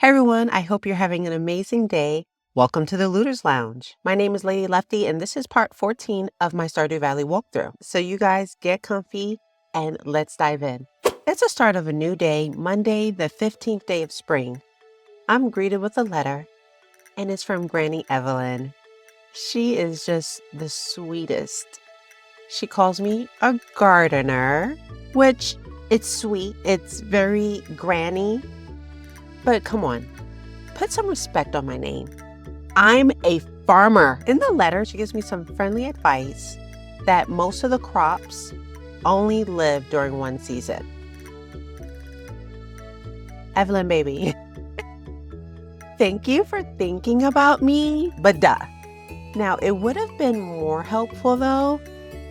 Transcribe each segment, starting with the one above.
Hey everyone, I hope you're having an amazing day. Welcome to the Looters Lounge. My name is Lady Lefty, and this is part 14 of my Stardew Valley walkthrough. So you guys get comfy and let's dive in. It's the start of a new day, Monday, the 15th day of spring. I'm greeted with a letter, and it's from Granny Evelyn. She is just the sweetest. She calls me a gardener, which it's sweet. It's very granny. But come on, put some respect on my name. I'm a farmer. In the letter, she gives me some friendly advice that most of the crops only live during one season. Evelyn, baby, thank you for thinking about me, but duh. Now, it would have been more helpful, though,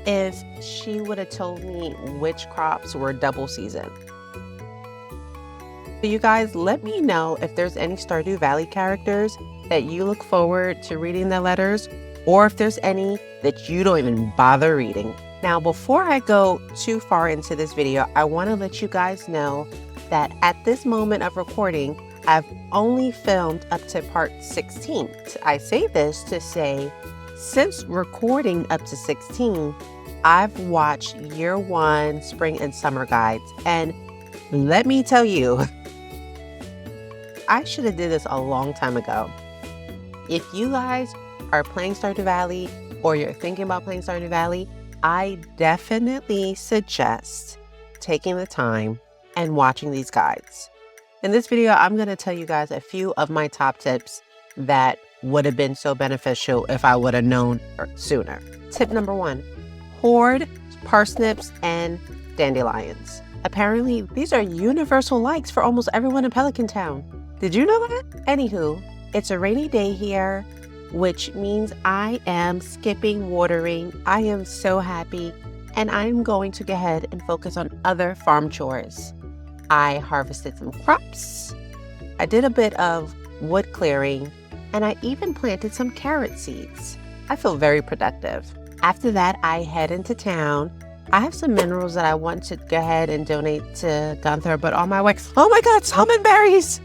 if she would have told me which crops were double season. So you guys, let me know if there's any Stardew Valley characters that you look forward to reading their letters, or if there's any that you don't even bother reading. Now, before I go too far into this video, I want to let you guys know that at this moment of recording, I've only filmed up to part 16. I say this to say, since recording up to 16, I've watched year one spring and summer guides, and let me tell you, I should have did this a long time ago. If you guys are playing Stardew Valley or you're thinking about playing Stardew Valley, I definitely suggest taking the time and watching these guides. In this video, I'm going to tell you guys a few of my top tips that would have been so beneficial if I would have known sooner. Tip number 1, hoard parsnips and dandelions. Apparently, these are universal likes for almost everyone in Pelican Town. Did you know that? Anywho, it's a rainy day here, which means I am skipping watering. I am so happy, and I'm going to go ahead and focus on other farm chores. I harvested some crops, I did a bit of wood clearing, and I even planted some carrot seeds. I feel very productive. After that, I head into town. I have some minerals that I want to go ahead and donate to Gunther, but on my way, oh my God, salmon berries!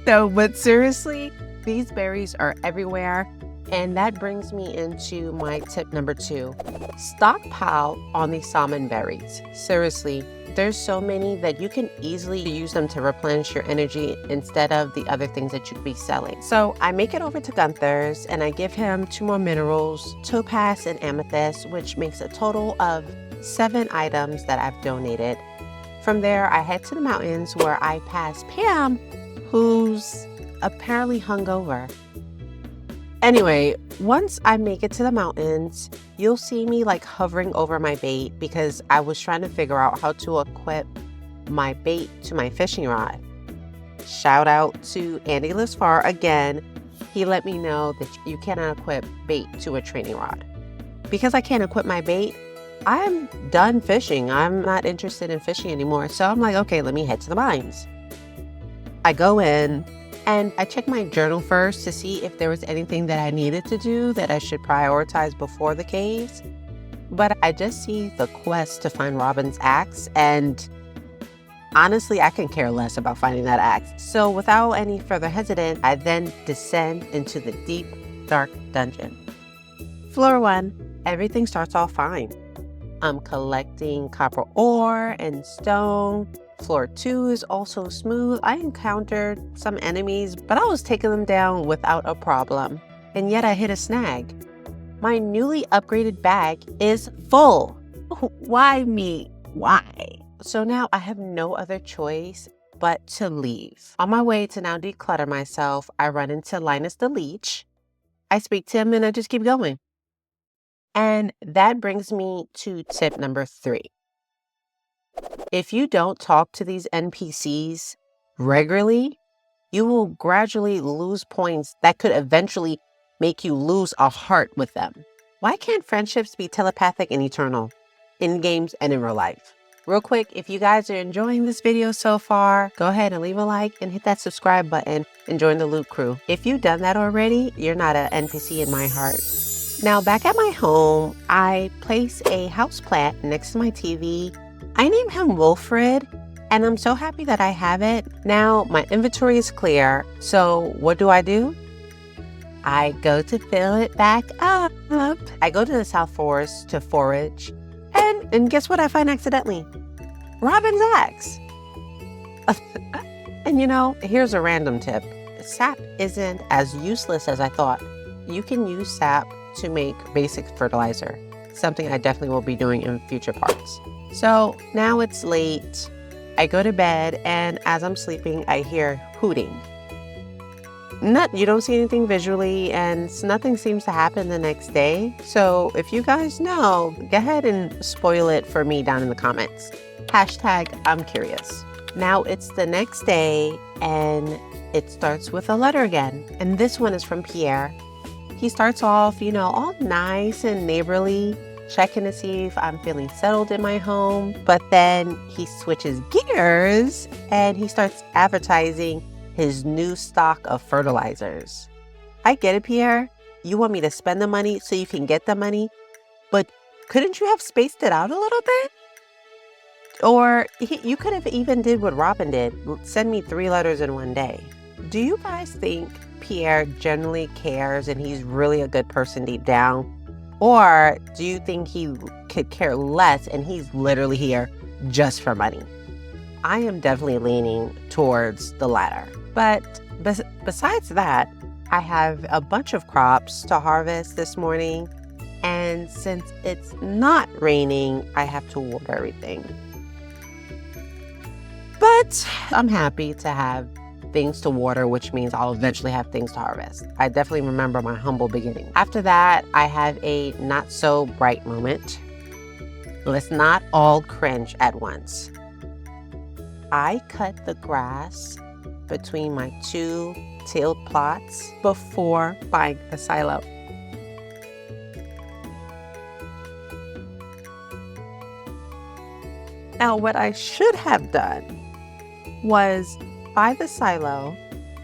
No, but seriously, these berries are everywhere. And that brings me into my tip number 2. Stockpile on these salmon berries. Seriously, there's so many that you can easily use them to replenish your energy instead of the other things that you'd be selling. So I make it over to Gunther's and I give him 2 more minerals, topaz and amethyst, which makes a total of 7 items that I've donated. From there, I head to the mountains where I pass Pam, who's apparently hungover. Anyway, once I make it to the mountains, you'll see me like hovering over my bait because I was trying to figure out how to equip my bait to my fishing rod. Shout out to Andy Lives Far again. He let me know that you cannot equip bait to a training rod. Because I can't equip my bait, I'm done fishing. I'm not interested in fishing anymore. So I'm like, okay, let me head to the mines. I go in and I check my journal first to see if there was anything that I needed to do that I should prioritize before the caves. But I just see the quest to find Robin's axe, and honestly, I can care less about finding that axe. So without any further hesitation, I then descend into the deep, dark dungeon. Floor 1, everything starts off fine. I'm collecting copper ore and stone. Floor 2 is also smooth. I encountered some enemies, but I was taking them down without a problem. And yet I hit a snag. My newly upgraded bag is full. Why me? Why? So now I have no other choice but to leave. On my way to now declutter myself, I run into Linus the Leech. I speak to him and I just keep going. And that brings me to tip number 3. If you don't talk to these NPCs regularly, you will gradually lose points that could eventually make you lose a heart with them. Why can't friendships be telepathic and eternal in games and in real life? Real quick, if you guys are enjoying this video so far, go ahead and leave a like and hit that subscribe button and join the Loot Crew. If you've done that already, you're not an NPC in my heart. Now back at my home, I place a houseplant next to my TV. I named him Wilfred, And I'm so happy that I have it. Now my inventory is clear. So what do? I go to fill it back up. I go to the South Forest to forage. And guess what I find accidentally? Robin's axe. And here's a random tip. Sap isn't as useless as I thought. You can use sap to make basic fertilizer, something I definitely will be doing in future parts. So now it's late. I go to bed, and as I'm sleeping, I hear hooting. You don't see anything visually, and nothing seems to happen the next day. So if you guys know, go ahead and spoil it for me down in the comments. Hashtag I'm curious. Now it's the next day, and it starts with a letter again. And this one is from Pierre. He starts off, all nice and neighborly, checking to see if I'm feeling settled in my home. But then he switches gears and he starts advertising his new stock of fertilizers. I get it, Pierre. You want me to spend the money so you can get the money, but couldn't you have spaced it out a little bit? Or you could have even did what Robin did, send me 3 letters in one day. Do you guys think Pierre generally cares and he's really a good person deep down? Or do you think he could care less and he's literally here just for money? I am definitely leaning towards the latter. But besides that, I have a bunch of crops to harvest this morning. And since it's not raining, I have to water everything. But I'm happy to have things to water, which means I'll eventually have things to harvest. I definitely remember my humble beginning. After that, I have a not so bright moment. Let's not all cringe at once. I cut the grass between my 2 tilled plots before buying a silo. Now, what I should have done was buy the silo,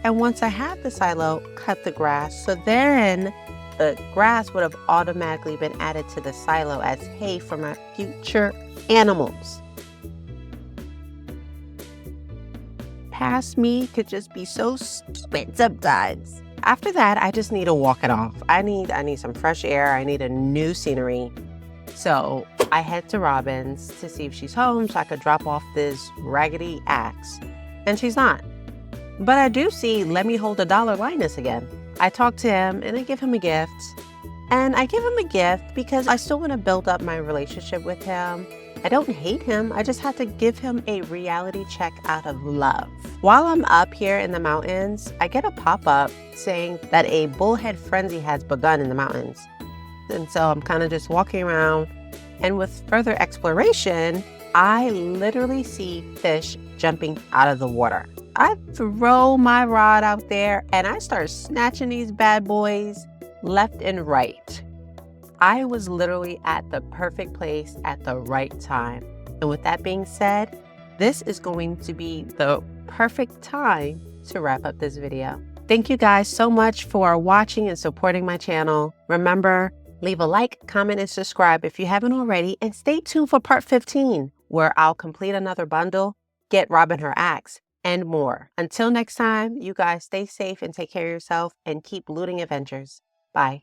and once I had the silo, cut the grass. So then the grass would have automatically been added to the silo as hay for my future animals. Past me could just be so stupid sometimes. After that, I just need to walk it off. I need some fresh air. I need a new scenery. So I head to Robin's to see if she's home so I could drop off this raggedy axe. And she's not. But I do see Let Me Hold $1 Linus again. I talk to him and I give him a gift. And I give him a gift because I still want to build up my relationship with him. I don't hate him. I just have to give him a reality check out of love. While I'm up here in the mountains, I get a pop-up saying that a bullhead frenzy has begun in the mountains. And so I'm kind of just walking around, and with further exploration, I literally see fish jumping out of the water. I throw my rod out there and I start snatching these bad boys left and right. I was literally at the perfect place at the right time. And with that being said, this is going to be the perfect time to wrap up this video. Thank you guys so much for watching and supporting my channel. Remember, leave a like, comment, and subscribe if you haven't already, and stay tuned for part 15, where I'll complete another bundle, get Robin her axe, and more. Until next time, you guys stay safe and take care of yourself and keep looting adventures. Bye.